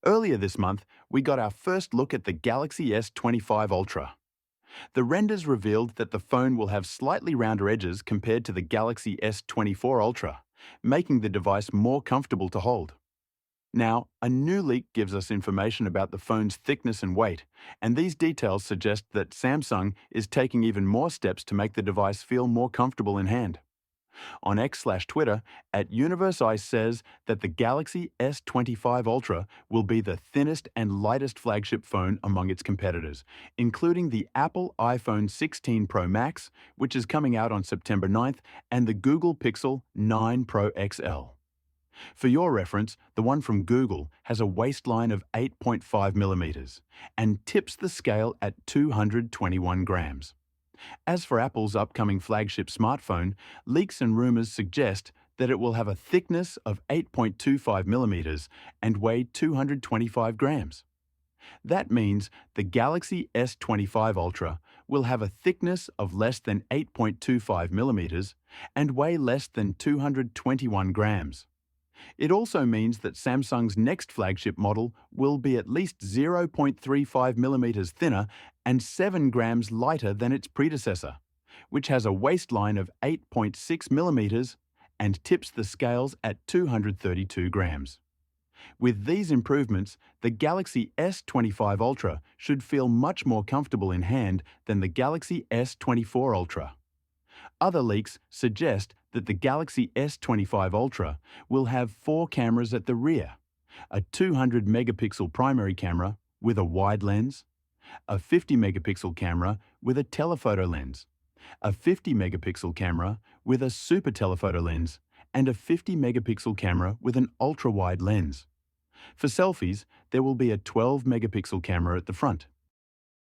Earlier this month, we got our first look at the Galaxy S25 Ultra. The renders revealed that the phone will have slightly rounder edges compared to the Galaxy S24 Ultra, making the device more comfortable to hold. Now, a new leak gives us information about the phone's thickness and weight, and these details suggest that Samsung is taking even more steps to make the device feel more comfortable in hand. On X/Twitter, @UniverseEye says that the Galaxy S25 Ultra will be the thinnest and lightest flagship phone among its competitors, including the Apple iPhone 16 Pro Max, which is coming out on September 9th, and the Google Pixel 9 Pro XL. For your reference, the one from Google has a waistline of 8.5 millimeters and tips the scale at 221 grams. As for Apple's upcoming flagship smartphone, leaks and rumors suggest that it will have a thickness of 8.25 millimeters and weigh 225 grams. That means the Galaxy S25 Ultra will have a thickness of less than 8.25 millimeters and weigh less than 221 grams. It also means that Samsung's next flagship model will be at least 0.35 millimeters thinner and 7 grams lighter than its predecessor, which has a waistline of 8.6 millimeters and tips the scales at 232 grams. With these improvements, the Galaxy S25 Ultra should feel much more comfortable in hand than the Galaxy S24 Ultra. Other leaks suggest that the Galaxy S25 Ultra will have 4 cameras at the rear: a 200-megapixel primary camera with a wide lens, a 50-megapixel camera with a telephoto lens, a 50-megapixel camera with a super telephoto lens, and a 50-megapixel camera with an ultra-wide lens. For selfies, there will be a 12-megapixel camera at the front.